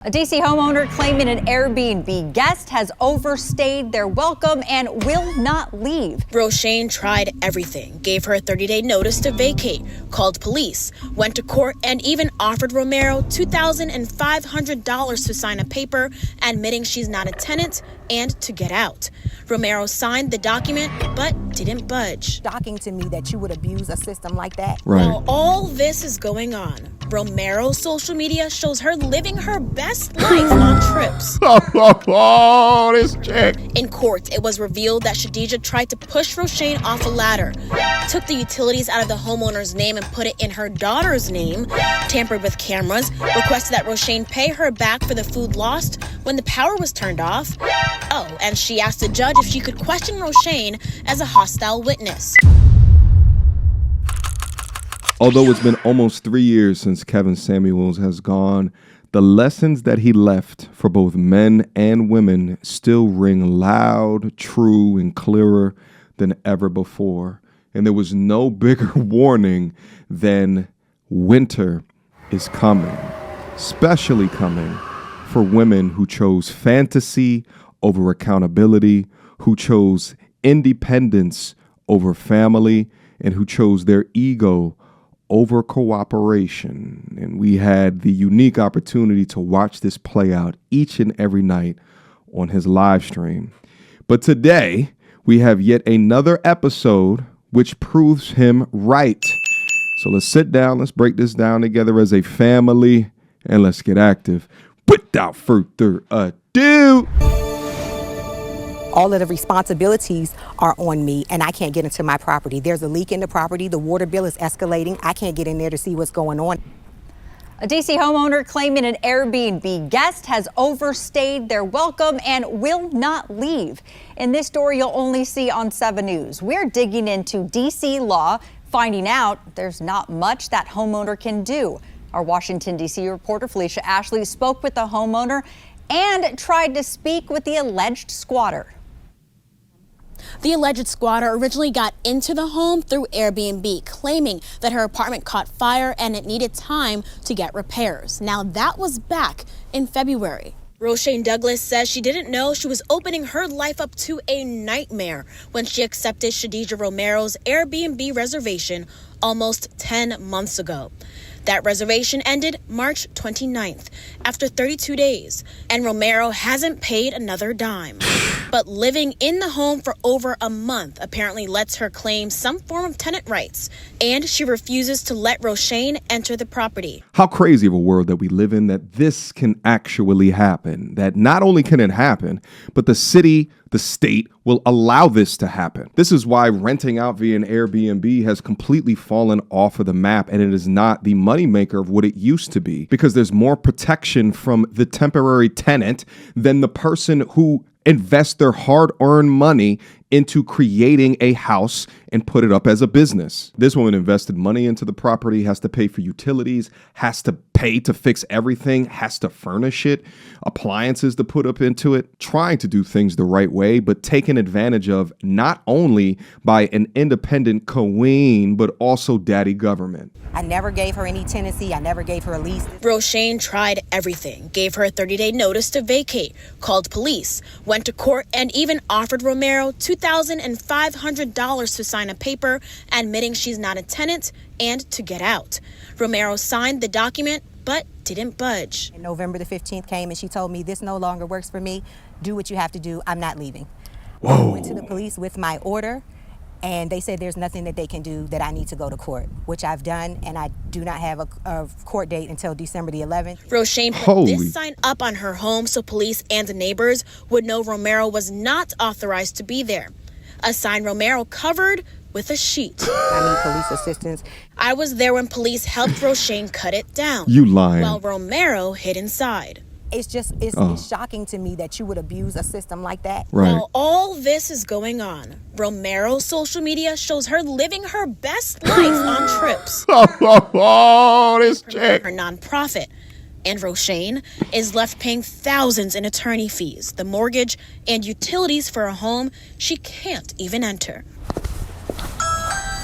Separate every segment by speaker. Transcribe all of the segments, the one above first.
Speaker 1: A D.C. homeowner claiming an Airbnb guest has overstayed their welcome and will not leave.
Speaker 2: Roshane tried everything, gave her a 30-day notice to vacate, called police, went to court, and even offered Romero $2,500 to sign a paper admitting she's not a tenant and to get out. Romero signed the document but didn't budge.
Speaker 3: Shocking to me that you would abuse a system like that.
Speaker 4: Right.
Speaker 2: While all this is going on, Romero's social media shows her living her best life on trips.
Speaker 4: Oh, this chick.
Speaker 2: In court, it was revealed that Shadija tried to push Roshane off a ladder, took the utilities out of the homeowner's name and put it in her daughter's name, tampered with cameras, requested that Roshane pay her back for the food lost when the power was turned off. Oh, and she asked the judge if she could question Roshane as a hostile witness.
Speaker 4: Although it's been almost 3 years since Kevin Samuels has gone, the lessons that he left for both men and women still ring loud, true, and clearer than ever before. And there was no bigger warning than winter is coming, especially coming for women who chose fantasy over accountability, who chose independence over family, and who chose their ego over cooperation. And we had the unique opportunity to watch this play out each and every night on his live stream. But today, we have yet another episode which proves him right. So let's sit down, let's break this down together as a family, and let's get active. Without further ado.
Speaker 3: All of the responsibilities are on me, and I can't get into my property. There's a leak in the property. The water bill is escalating. I can't get in there to see what's going on.
Speaker 1: A D.C. homeowner claiming an Airbnb guest has overstayed their welcome and will not leave. In this story you'll only see on 7 News, we're digging into D.C. law, finding out there's not much that homeowner can do. Our Washington, D.C. reporter Felicia Ashley spoke with the homeowner and tried to speak with the alleged squatter.
Speaker 2: The alleged squatter originally got into the home through Airbnb, claiming that her apartment caught fire and it needed time to get repairs. Now that was back in February. Roshane Douglas says she didn't know she was opening her life up to a nightmare when she accepted Shadija Romero's Airbnb reservation almost 10 months ago. That reservation ended March 29th, after 32 days, and Romero hasn't paid another dime. But living in the home for over a month apparently lets her claim some form of tenant rights, and she refuses to let Roshane enter the property.
Speaker 4: How crazy of a world that we live in, that this can actually happen. That not only can it happen, but the city, the state will allow this to happen. This is why renting out via an Airbnb has completely fallen off of the map, and it is not the moneymaker of what it used to be, because there's more protection from the temporary tenant than the person who invest their hard-earned money into creating a house and put it up as a business. This woman invested money into the property, has to pay for utilities, has to pay to fix everything, has to furnish it, appliances to put up into it, trying to do things the right way, but taken advantage of not only by an independent queen, but also daddy government.
Speaker 3: I never gave her any tenancy. I never gave her a lease.
Speaker 2: Roshane tried everything, gave her a 30-day notice to vacate, called police, went to court, and even offered Romero $2,500 to sign a paper admitting she's not a tenant and to get out. Romero signed the document but didn't budge.
Speaker 3: November the 15th came and she told me, this no longer works for me. Do what you have to do. I'm not leaving.
Speaker 4: Whoa.
Speaker 3: I went to the police with my order, and they said there's nothing that they can do, that I need to go to court, which I've done, and I do not have a court date until December the 11th.
Speaker 2: Roshane put this sign up on her home so police and neighbors would know Romero was not authorized to be there. A sign Romero covered with a sheet.
Speaker 3: I need police assistance.
Speaker 2: I was there when police helped Roshane cut it down.
Speaker 4: You lying.
Speaker 2: While Romero hid inside.
Speaker 3: It's shocking to me that you would abuse a system like that.
Speaker 4: Right.
Speaker 2: While all this is going on, Romero's social media shows her living her best life on trips.
Speaker 4: Oh, this chick.
Speaker 2: Her nonprofit. And Roshane is left paying thousands in attorney fees, the mortgage, and utilities for a home she can't even enter.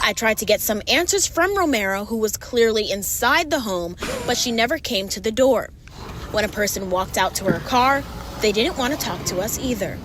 Speaker 2: I tried to get some answers from Romero, who was clearly inside the home, but she never came to the door. When a person walked out to her car, they didn't want to talk to us either.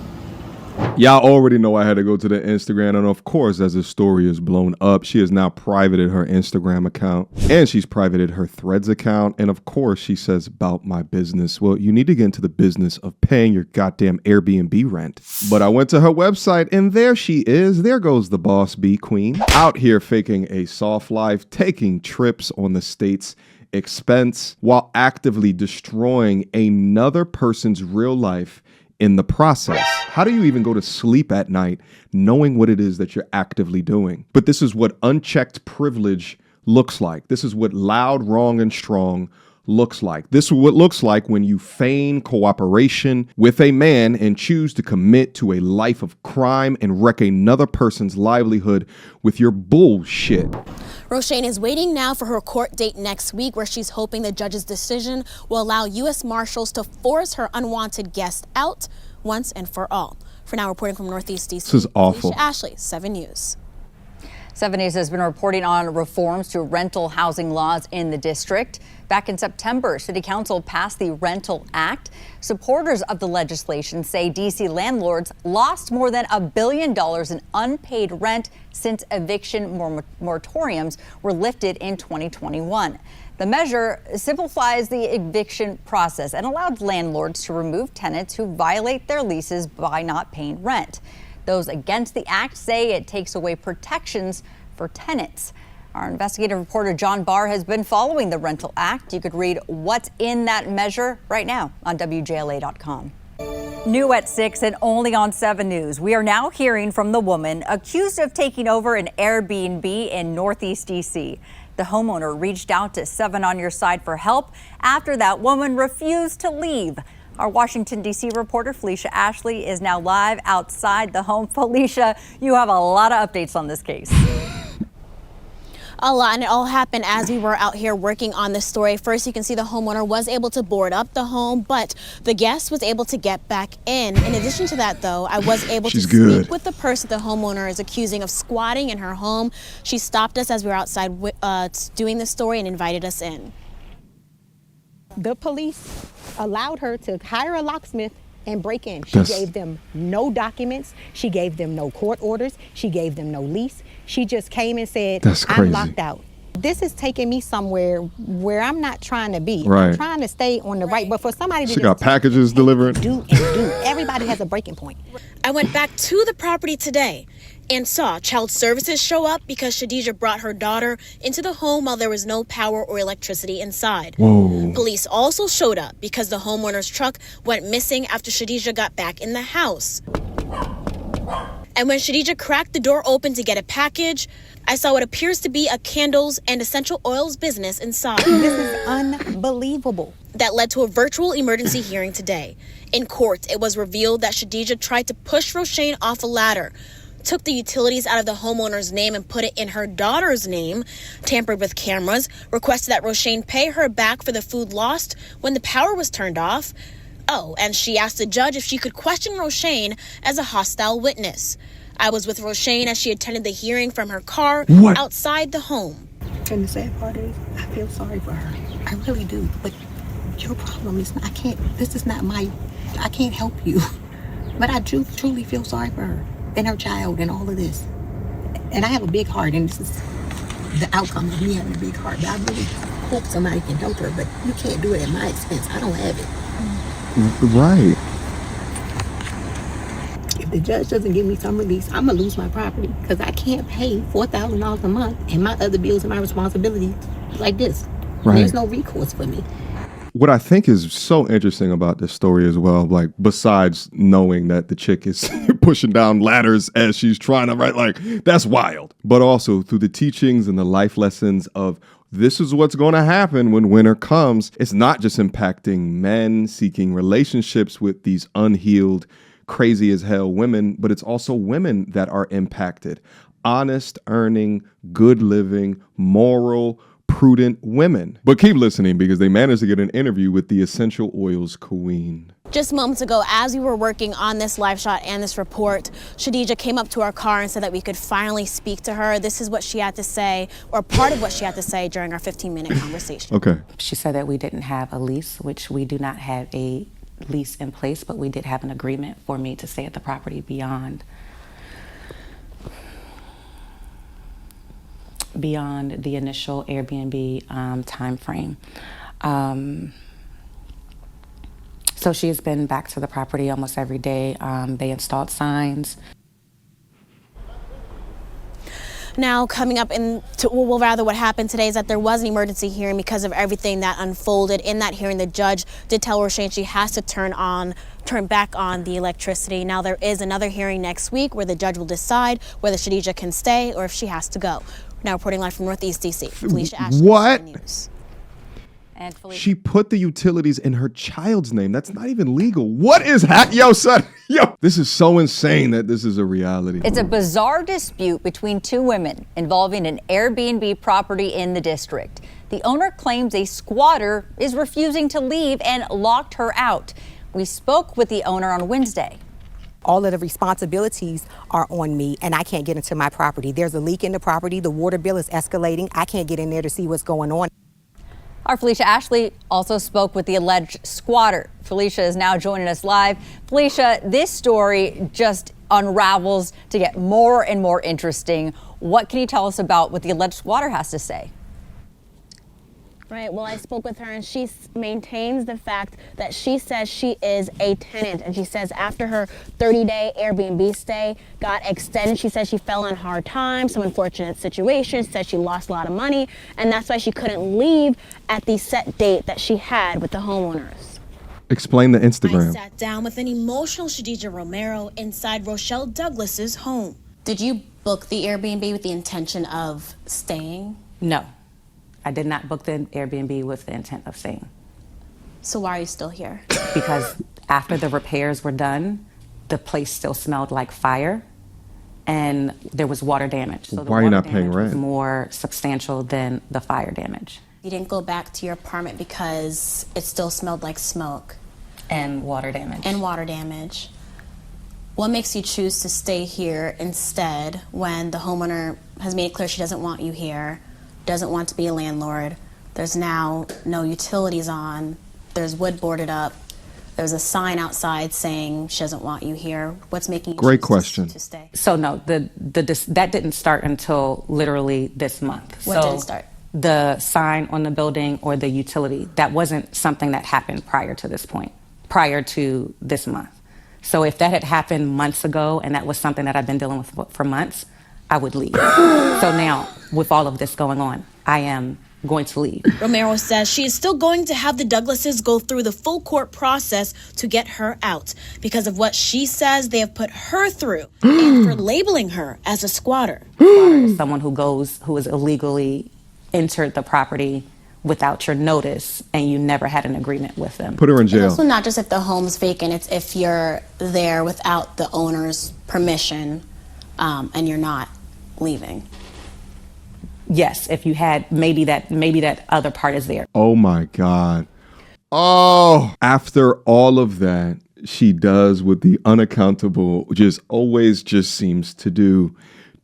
Speaker 4: Y'all already know I had to go to the Instagram, and of course, as the story is blown up, she has now privated her Instagram account, and she's privated her Threads account, and of course, she says about my business. Well, you need to get into the business of paying your goddamn Airbnb rent. But I went to her website, and there she is. There goes the boss bee queen, out here faking a soft life, taking trips on the state's expense, while actively destroying another person's real life in the process. How do you even go to sleep at night knowing what it is that you're actively doing? But this is what unchecked privilege looks like. This is what loud, wrong, and strong looks like. This is what looks like when you feign cooperation with a man and choose to commit to a life of crime and wreck another person's livelihood with your bullshit.
Speaker 2: Roshane is waiting now for her court date next week, where she's hoping the judge's decision will allow U.S. Marshals to force her unwanted guest out once and for all. For now, reporting from Northeast D.C.
Speaker 4: This is awful.
Speaker 2: Alicia Ashley, 7 News.
Speaker 1: 7 News has been reporting on reforms to rental housing laws in the district. Back in September, City Council passed the Rental Act. Supporters of the legislation say D.C. landlords lost more than $1 billion in unpaid rent since eviction moratoriums were lifted in 2021. The measure simplifies the eviction process and allowed landlords to remove tenants who violate their leases by not paying rent. Those against the act say it takes away protections for tenants. Our investigative reporter John Barr has been following the Rental Act. You could read what's in that measure right now on WJLA.com. New at 6 and only on 7 News. We are now hearing from the woman accused of taking over an Airbnb in Northeast D.C. The homeowner reached out to 7 on Your Side for help after that woman refused to leave. Our Washington, D.C. reporter Felicia Ashley is now live outside the home. Felicia, you have a lot of updates on this case.
Speaker 2: A lot, and it all happened as we were out here working on this story. First, you can see the homeowner was able to board up the home, but the guest was able to get back in. In addition to that, though, I was able to speak with the person the homeowner is accusing of squatting in her home. She stopped us as we were outside doing the story and invited us in.
Speaker 3: The police allowed her to hire a locksmith and break in. She gave them no documents. She gave them no court orders. She gave them no lease. She just came and said, I'm locked out. This is taking me somewhere where I'm not trying to be.
Speaker 4: Right.
Speaker 3: I'm trying to stay on the right, but for somebody to
Speaker 4: she got packages delivered.
Speaker 3: Do. Everybody has a breaking point.
Speaker 2: I went back to the property today and saw child services show up because Shadija brought her daughter into the home while there was no power or electricity inside.
Speaker 4: Whoa.
Speaker 2: Police also showed up because the homeowner's truck went missing after Shadija got back in the house. And when Shadija cracked the door open to get a package, I saw what appears to be a candles and essential oils business inside.
Speaker 3: This is unbelievable.
Speaker 2: That led to a virtual emergency hearing today. In court, it was revealed that Shadija tried to push Roshane off a ladder, took the utilities out of the homeowner's name and put it in her daughter's name, tampered with cameras, requested that Roshane pay her back for the food lost when the power was turned off. Oh, and she asked the judge if she could question Roshane as a hostile witness. I was with Roshane as she attended the hearing from her car outside the home.
Speaker 3: And the sad part is, I feel sorry for her. I really do. But your problem is, I can't help you. But I do truly feel sorry for her and her child and all of this. And I have a big heart, and this is the outcome of me having a big heart. But I really hope somebody can help her, but you can't do it at my expense. I don't have it.
Speaker 4: Right.
Speaker 3: If the judge doesn't give me some release, I'm gonna lose my property because I can't pay $4,000 a month and my other bills and my responsibilities like this.
Speaker 4: Right.
Speaker 3: There's no recourse for me.
Speaker 4: What I think is so interesting about this story as well, like besides knowing that the chick is pushing down ladders as she's trying to write, like that's wild. But also through the teachings and the life lessons of this is what's going to happen when winter comes. It's not just impacting men seeking relationships with these unhealed, crazy as hell women, but it's also women that are impacted. Honest, earning, good living, moral, prudent women. But keep listening because they managed to get an interview with the essential oils queen.
Speaker 2: Just moments ago, as we were working on this live shot and this report, Shadija came up to our car and said that we could finally speak to her. This is what she had to say, or part of what she had to say during our 15-minute conversation.
Speaker 4: Okay.
Speaker 5: She said that we didn't have a lease, which we do not have a lease in place, but we did have an agreement for me to stay at the property beyond the initial Airbnb time frame. So she has been back to the property almost every day. They installed signs.
Speaker 2: Now, coming up what happened today is that there was an emergency hearing because of everything that unfolded. In that hearing, the judge did tell Roshane she has to turn back on the electricity. Now, there is another hearing next week where the judge will decide whether Shadija can stay or if she has to go. Now, reporting live from Northeast DC, Felicia Ashley.
Speaker 4: What?
Speaker 2: News.
Speaker 5: And
Speaker 4: She put the utilities in her child's name. That's not even legal. What is yo, son? Yo, this is so insane that this is a reality.
Speaker 1: It's a bizarre dispute between two women involving an Airbnb property in the district. The owner claims a squatter is refusing to leave and locked her out. We spoke with the owner on Wednesday.
Speaker 3: All of the responsibilities are on me, and I can't get into my property. There's a leak in the property. The water bill is escalating. I can't get in there to see what's going on.
Speaker 1: Our Felicia Ashley also spoke with the alleged squatter. Felicia is now joining us live. Felicia, this story just unravels to get more and more interesting. What can you tell us about what the alleged squatter has to say?
Speaker 2: Right. Well, I spoke with her and she maintains the fact that she says she is a tenant. And she says after her 30-day Airbnb stay got extended, she says she fell on hard times, some unfortunate situations, said she lost a lot of money. And that's why she couldn't leave at the set date that she had with the homeowners.
Speaker 4: Explain the
Speaker 2: I
Speaker 4: Instagram.
Speaker 2: sat down with an emotional Shadija Romero inside Rochelle Douglas's home. Did you book the Airbnb with the intention of staying?
Speaker 5: no, I did not book the Airbnb with the intent of staying.
Speaker 2: So why are you still here?
Speaker 5: Because after the repairs were done, the place still smelled like fire and there was water damage. So the
Speaker 4: Why are you
Speaker 5: water
Speaker 4: not paying
Speaker 5: damage was
Speaker 4: rent?
Speaker 5: more substantial than the fire damage.
Speaker 2: You didn't go back to your apartment because it still smelled like smoke
Speaker 5: And water damage.
Speaker 2: and water damage. What makes you choose to stay here instead when the homeowner has made it clear she doesn't want you here, doesn't want to be a landlord? There's now no utilities on, there's wood boarded up, there's a sign outside saying she doesn't want you here. What's making you
Speaker 4: Great
Speaker 2: choose
Speaker 4: question.
Speaker 2: to stay?
Speaker 5: So no, that didn't start until literally this month.
Speaker 2: What
Speaker 5: So
Speaker 2: didn't start?
Speaker 5: The sign on the building or the utility, that wasn't something that happened prior to this point, prior to this month. So if that had happened months ago and that was something that I've been dealing with for months, I would leave. So now, with all of this going on, I am going to leave.
Speaker 2: Romero says she is still going to have the Douglases go through the full court process to get her out because of what she says they have put her through and for labeling her as a squatter.
Speaker 5: Squatter is someone who is illegally entered the property without your notice and you never had an agreement with them.
Speaker 4: Put her in
Speaker 2: It's
Speaker 4: jail.
Speaker 2: also not just if the home's vacant, it's if you're there without the owner's permission and you're not leaving.
Speaker 5: Yes, if you had, maybe that other part is there.
Speaker 4: Oh my God. Oh, after all of that, she does what the unaccountable always seems to do.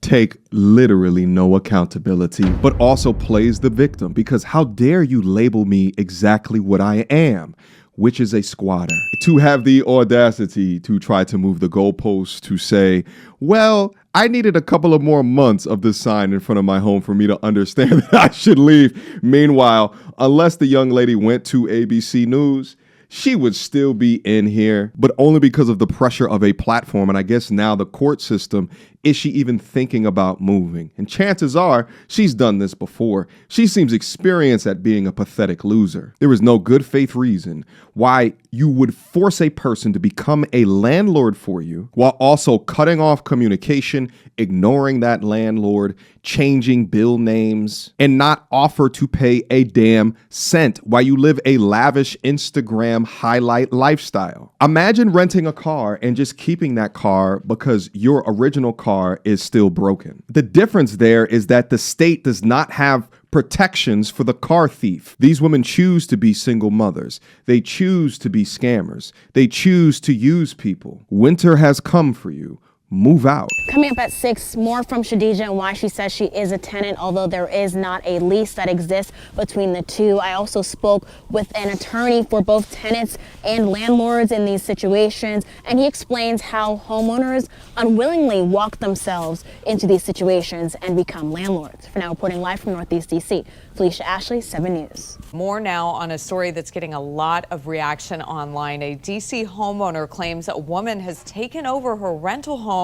Speaker 4: Take literally no accountability, but also plays the victim, because how dare you label me exactly what I am, which is a squatter. To have the audacity to try to move the goalposts to say, well, I needed a couple of more months of this sign in front of my home for me to understand that I should leave. Meanwhile, unless the young lady went to ABC News, she would still be in here, but only because of the pressure of a platform. And I guess now the court system, is she even thinking about moving? And chances are she's done this before. She seems experienced at being a pathetic loser. There is no good faith reason why you would force a person to become a landlord for you while also cutting off communication, ignoring that landlord, changing bill names, and not offer to pay a damn cent while you live a lavish Instagram highlight lifestyle. Imagine renting a car and just keeping that car because your original car is still broken. The difference there is that the state does not have protections for the car thief. These women choose to be single mothers. They choose to be scammers. They choose to use people. Winter has come for you. Move out.
Speaker 2: Coming up at 6, more from Shadija and why she says she is a tenant, although there is not a lease that exists between the two. I also spoke with an attorney for both tenants and landlords in these situations, and he explains how homeowners unwillingly walk themselves into these situations and become landlords. For now, reporting live from Northeast DC, Felicia Ashley, 7 News.
Speaker 6: More now on a story that's getting a lot of reaction online. A DC homeowner claims a woman has taken over her rental home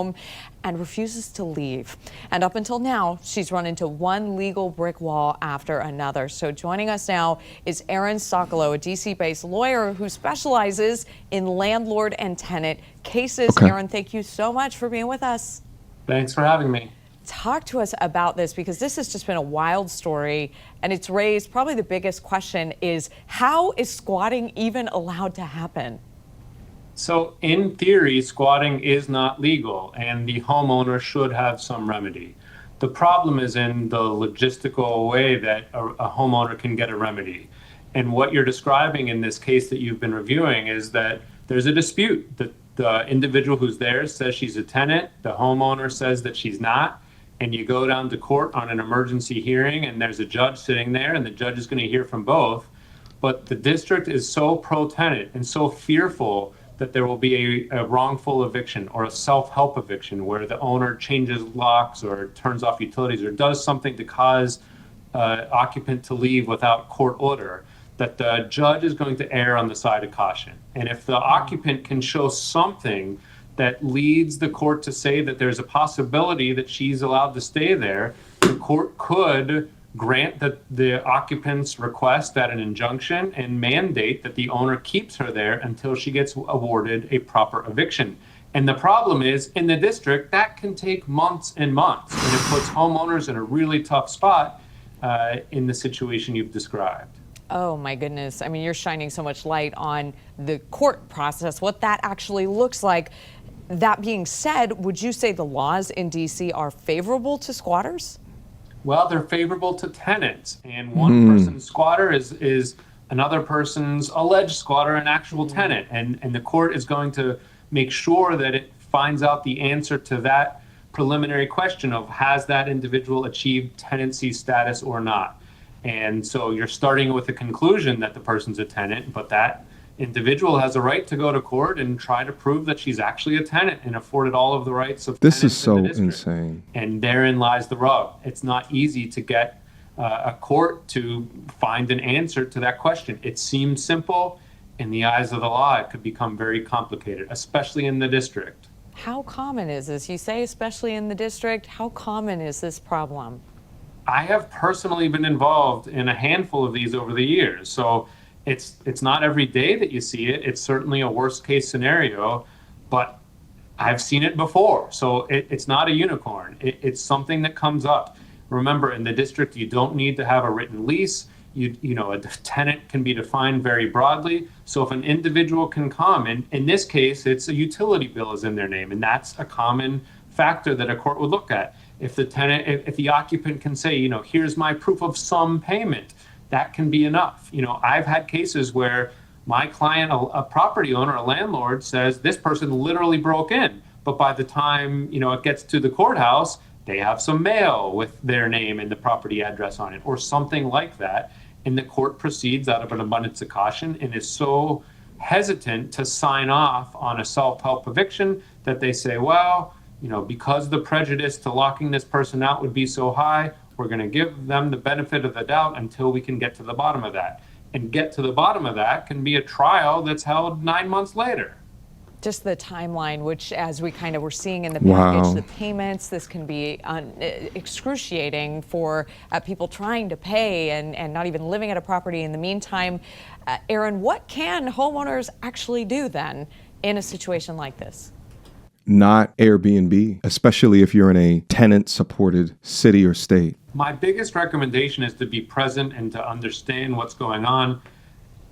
Speaker 6: and refuses to leave. And up until now, she's run into one legal brick wall after another. So joining us now is Aaron Sokolow, a DC-based lawyer who specializes in landlord and tenant cases.
Speaker 4: Okay.
Speaker 6: Aaron, thank you so much for being with us.
Speaker 7: Thanks for having me.
Speaker 6: Talk to us about this, because this has just been a wild story, and it's raised probably the biggest question is, how is squatting even allowed to happen?
Speaker 7: So in theory, squatting is not legal and the homeowner should have some remedy. The problem is in the logistical way that a homeowner can get a remedy. And what you're describing in this case that you've been reviewing is that there's a dispute. The individual who's there says she's a tenant, the homeowner says that she's not, and you go down to court on an emergency hearing and there's a judge sitting there and the judge is going to hear from both. But the district is so pro-tenant and so fearful that there will be a wrongful eviction or a self-help eviction where the owner changes locks or turns off utilities or does something to cause occupant to leave without court order, that the judge is going to err on the side of caution. And if the occupant can show something that leads the court to say that there's a possibility that she's allowed to stay there, the court could grant the occupant's request at an injunction and mandate that the owner keeps her there until she gets awarded a proper eviction. And the problem is, in the district, that can take months and months, and it puts homeowners in a really tough spot in the situation you've described.
Speaker 6: Oh my goodness. I mean, you're shining so much light on the court process, what that actually looks like. That being said, would you say the laws in DC are favorable to squatters?
Speaker 7: Well, they're favorable to tenants, and one person's squatter is another person's alleged squatter, an actual tenant, and the court is going to make sure that it finds out the answer to that preliminary question of has that individual achieved tenancy status or not. And so you're starting with the conclusion that the person's a tenant, but that individual has a right to go to court and try to prove that she's actually a tenant and afforded all of the rights of
Speaker 4: This
Speaker 7: tenants
Speaker 4: is so
Speaker 7: in the district.
Speaker 4: insane.
Speaker 7: And therein lies the rub. It's not easy to get a court to find an answer to that question. It seems simple. In the eyes of the law, it could become very complicated, especially in the district.
Speaker 6: How common is this? You say especially in the district. How common is this problem?
Speaker 7: I have personally been involved in a handful of these over the years. So it's not every day that you see it. It's certainly a worst case scenario, but I've seen it before. So it's not a unicorn. It's something that comes up. Remember, in the district, you don't need to have a written lease. You know, a tenant can be defined very broadly. So if an individual can come, and in this case, it's a utility bill is in their name, and that's a common factor that a court would look at. If the tenant, if the occupant can say, you know, here's my proof of some payment, that can be enough. You know, I've had cases where my client, a property owner, a landlord, says this person literally broke in, but by the time, you know, it gets to the courthouse, they have some mail with their name and the property address on it, or something like that. And the court proceeds out of an abundance of caution and is so hesitant to sign off on a self-help eviction that they say, well, you know, because the prejudice to locking this person out would be so high, we're going to give them the benefit of the doubt until we can get to the bottom of that. And get to the bottom of that can be a trial that's held 9 months later.
Speaker 6: Just the timeline, which, as we kind of were seeing in the package,
Speaker 4: Wow.
Speaker 6: the payments, this can be excruciating for people trying to pay and not even living at a property in the meantime. Aaron, what can homeowners actually do then in a situation like this?
Speaker 4: Not Airbnb, especially if you're in a tenant-supported city or state.
Speaker 7: My biggest recommendation is to be present and to understand what's going on.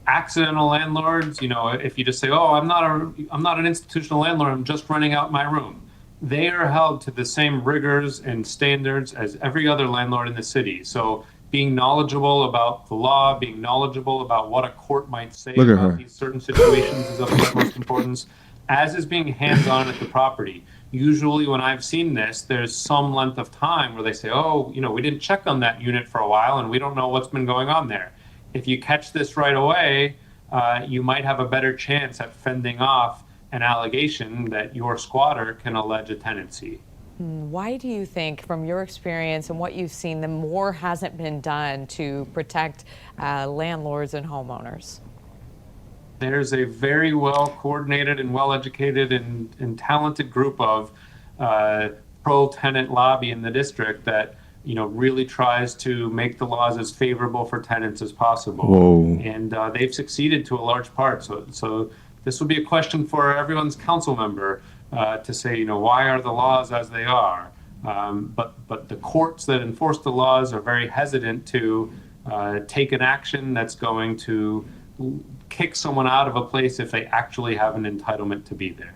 Speaker 7: Accidental landlords, you know, if you just say, oh, I'm not an institutional landlord, I'm just renting out my room. They are held to the same rigors and standards as every other landlord in the city. So being knowledgeable about the law, being knowledgeable about what a court might say
Speaker 4: Look at
Speaker 7: about
Speaker 4: her.
Speaker 7: these certain situations is of the utmost importance, as is being hands-on at the property. Usually when I've seen this, there's some length of time where they say, oh, we didn't check on that unit for a while and we don't know what's been going on there. If you catch this right away, you might have a better chance at fending off an allegation that your squatter can allege a tenancy.
Speaker 6: Why do you think, from your experience and what you've seen, that more hasn't been done to protect landlords and homeowners?
Speaker 7: There's a very well coordinated and well educated and talented group of pro-tenant lobby in the district that really tries to make the laws as favorable for tenants as possible.
Speaker 4: Whoa.
Speaker 7: And they've succeeded to a large part. So this will be a question for everyone's council member to say, why are the laws as they are? But the courts that enforce the laws are very hesitant to take an action that's going to kick someone out of a place if they actually have an entitlement to be there.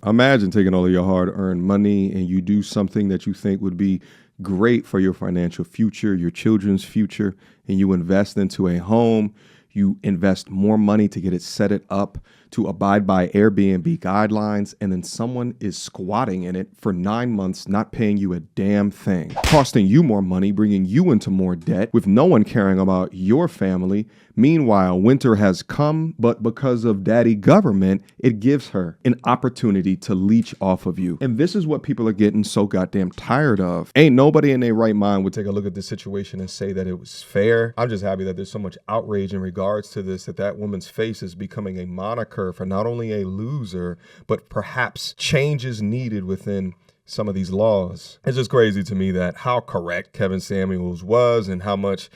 Speaker 4: Imagine taking all of your hard-earned money and you do something that you think would be great for your financial future, your children's future, and you invest into a home. You invest more money to get it set it up to abide by Airbnb guidelines, and then someone is squatting in it for 9 months, not paying you a damn thing, costing you more money, bringing you into more debt, with no one caring about your family. Meanwhile, winter has come, but because of daddy government, it gives her an opportunity to leech off of you. And this is what people are getting so goddamn tired of. Ain't nobody in their right mind would take a look at this situation and say that it was fair. I'm just happy that there's so much outrage in regards to this, that woman's face is becoming a moniker for not only a loser, but perhaps changes needed within some of these laws. It's just crazy to me that how correct Kevin Samuels was and how much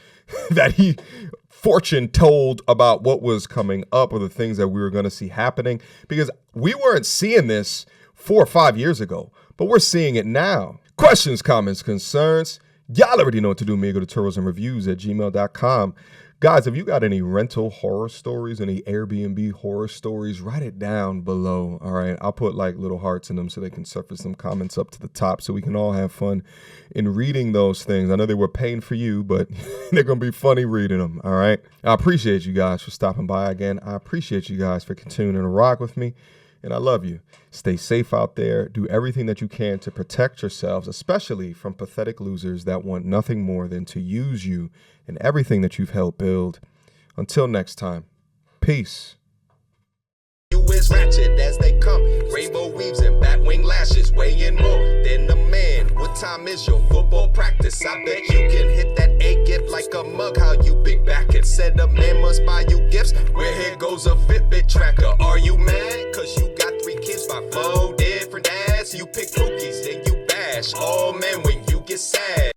Speaker 4: that he fortune told about what was coming up or the things that we were going to see happening, because we weren't seeing this 4 or 5 years ago, but we're seeing it now. Questions, comments, concerns, y'all already know what to do. Me, go to turtlesandreviews@gmail.com. Guys, if you got any rental horror stories, any Airbnb horror stories, write it down below, all right? I'll put like little hearts in them so they can surface some comments up to the top so we can all have fun in reading those things. I know they were pain for you, but they're going to be funny reading them, all right? I appreciate you guys for stopping by again. I appreciate you guys for continuing to rock with me, and I love you. Stay safe out there. Do everything that you can to protect yourselves, especially from pathetic losers that want nothing more than to use you and everything that you've helped build. Until next time, peace.
Speaker 8: You is ratchet as they come, rainbow weaves and batwing lashes, weighing more than a man. What time is your football practice? I bet you can hit that A gift like a mug. How you big back it? Said a man must buy you gifts. Where here goes a Fitbit tracker? Are you mad? Cause you got 3 kids by 4 different dads. You pick cookies, then you bash. Oh man, when you get sad.